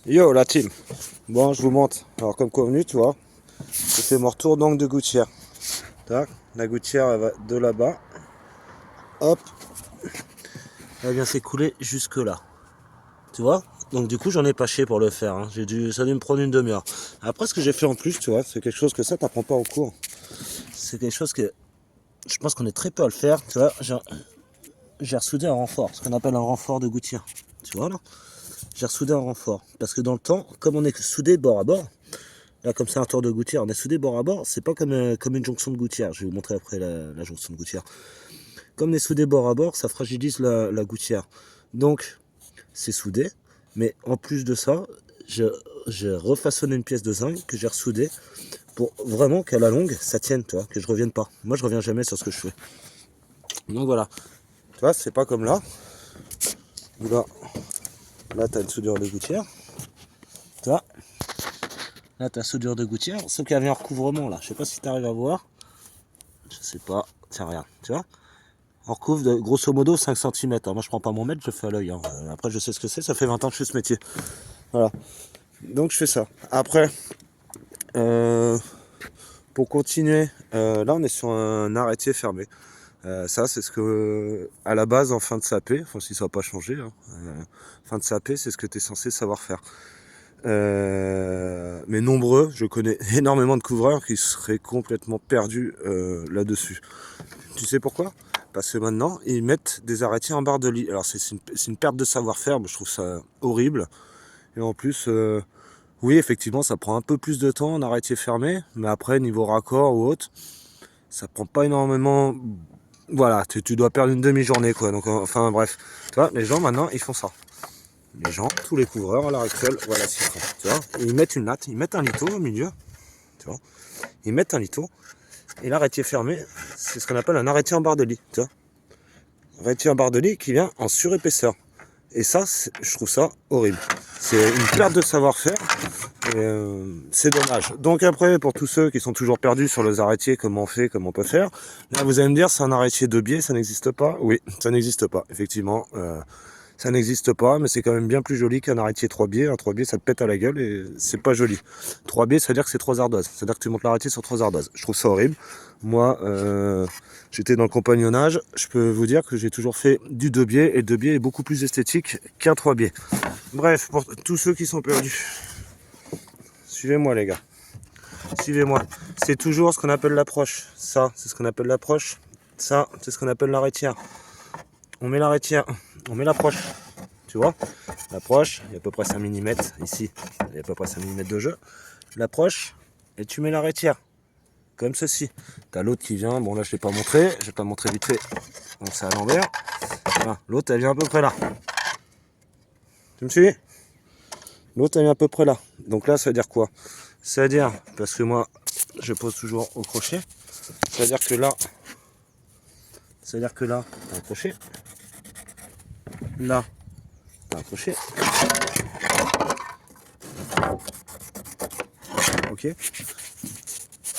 Yo la team. Bon, je vous montre. Alors comme convenu, tu vois, je fais mon retour d'angle de gouttière. Tac, la gouttière elle va de là-bas. Hop. Elle vient s'écouler jusque là. Tu vois? Donc du coup j'en ai pas chier pour le faire. Hein. Ça a dû me prendre une demi-heure. Après ce que j'ai fait en plus, tu vois, c'est quelque chose que ça t'apprends pas en cours. C'est quelque chose que je pense qu'on est très peu à le faire. Tu vois, j'ai ressoudé un renfort, ce qu'on appelle un renfort de gouttière. Tu vois là? J'ai ressoudé un renfort. Parce que dans le temps, comme on est soudé bord à bord, là, comme c'est un tour de gouttière, on est soudé bord à bord, c'est pas comme une jonction de gouttière. Je vais vous montrer après la jonction de gouttière. Comme on est soudé bord à bord, ça fragilise la gouttière. Donc, c'est soudé, mais en plus de ça, j'ai refaçonné une pièce de zinc que j'ai ressoudée pour vraiment qu'à la longue, ça tienne, tu vois, que je revienne pas. Moi, je reviens jamais sur ce que je fais. Donc voilà. Tu vois, c'est pas comme là. Où là, t'as une soudure de gouttière. Tu vois. Là, t'as soudure de gouttière. Sauf qu'il y avait un recouvrement là. Je sais pas si tu arrives à voir. Je sais pas. Tiens, regarde. Tu vois. On recouvre de grosso modo 5 cm. Alors, moi, je prends pas mon mètre, je fais à l'œil. Hein. Après, je sais ce que c'est. Ça fait 20 ans que je fais ce métier. Voilà. Donc, je fais ça. Après, pour continuer, là, on est sur un arrêtier fermé. Ça, c'est ce que, à la base, en fin de SAP, enfin, si ça n'a pas changé, hein, fin de SAP, c'est ce que tu es censé savoir faire. Mais nombreux, je connais énormément de couvreurs qui seraient complètement perdus là-dessus. Tu sais pourquoi? Parce que maintenant, ils mettent des arrêtiers en barre de lit. Alors c'est une perte de savoir-faire, je trouve ça horrible. Et en plus, oui, effectivement, ça prend un peu plus de temps en arrêtier fermé, mais après, niveau raccord ou autre, ça prend pas énormément. Voilà, tu dois perdre une demi-journée, quoi. Donc, enfin, bref. Tu vois, les gens, maintenant, ils font ça. Les gens, tous les couvreurs à l'heure actuelle, voilà ce qu'ils font. Tu vois, ils mettent une latte, ils mettent un litho au milieu. Tu vois, ils mettent un litho. Et l'arrêtier fermé, c'est ce qu'on appelle un arrêtier en barre de lit. Tu vois, arrêtier en barre de lit qui vient en surépaisseur. Et ça, je trouve ça horrible. C'est une perte de savoir-faire. C'est dommage. Donc après, pour tous ceux qui sont toujours perdus sur les arrêtiers, comment on fait, comment on peut faire, là vous allez me dire, c'est un arrêtier 2 biais, ça n'existe pas. Oui, ça n'existe pas, effectivement. Ça n'existe pas, mais c'est quand même bien plus joli qu'un arrêtier 3 biais. Un 3 biais, ça te pète à la gueule et c'est pas joli. 3 biais, ça veut dire que c'est 3 ardoises. C'est-à-dire que tu montes l'arrêtier sur 3 ardoises. Je trouve ça horrible. Moi, j'étais dans le compagnonnage. Je peux vous dire que j'ai toujours fait du 2 biais et le 2 biais est beaucoup plus esthétique qu'un 3 biais. Bref, pour tous ceux qui sont perdus, suivez-moi les gars. Suivez-moi. C'est toujours ce qu'on appelle l'approche. Ça, c'est ce qu'on appelle l'approche. Ça, c'est ce qu'on appelle l'arrêtière. On met l'arrêtière, on met l'approche. Tu vois, l'approche, il y a à peu près 5 mm ici, il y a à peu près 5 mm de jeu. L'approche, et tu mets l'arrêtière, comme ceci. T'as l'autre qui vient, bon là je ne l'ai pas montré, je vais pas montrer vite fait, donc c'est à l'envers. Voilà. L'autre elle vient à peu près là. Tu me suis? L'autre elle vient à peu près là. Donc là ça veut dire quoi? Ça veut dire, parce que moi je pose toujours au crochet, ça veut dire que là, t'as un crochet. Là, t'as un crochet. Ok.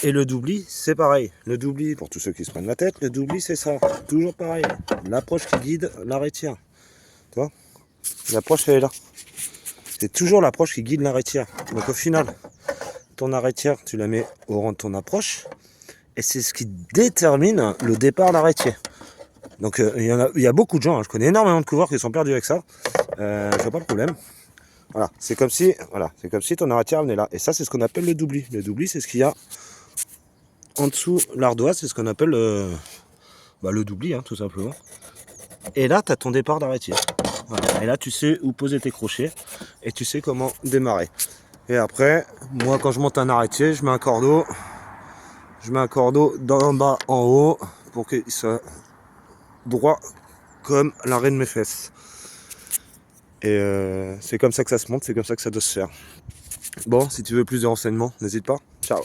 Et le doubli, c'est pareil. Le doubli, pour tous ceux qui se prennent la tête, le doubli, c'est ça. Toujours pareil. L'approche qui guide l'arrêtière. Tu vois? L'approche, elle est là. C'est toujours l'approche qui guide l'arrêtière. Donc au final, ton arrêtière, tu la mets au rang de ton approche. Et c'est ce qui détermine le départ de l'arrêtier. Donc il y a beaucoup de gens, hein. Je connais énormément de couvreurs qui sont perdus avec ça. Je vois pas le problème. Voilà, c'est comme si ton arrêtière venait là. Et ça, c'est ce qu'on appelle le doubli. Le doubli, c'est ce qu'il y a en dessous l'ardoise, c'est ce qu'on appelle le doubli, hein, tout simplement. Et là, tu as ton départ d'arrêtier. Voilà. Et là, tu sais où poser tes crochets et tu sais comment démarrer. Et après, moi, quand je monte un arrêtier, je mets un cordeau. Je mets un cordeau d'en bas en haut pour qu'il soit droit comme l'arrêt de mes fesses. Et c'est comme ça que ça se monte, c'est comme ça que ça doit se faire. Bon, si tu veux plus de renseignements, n'hésite pas. Ciao.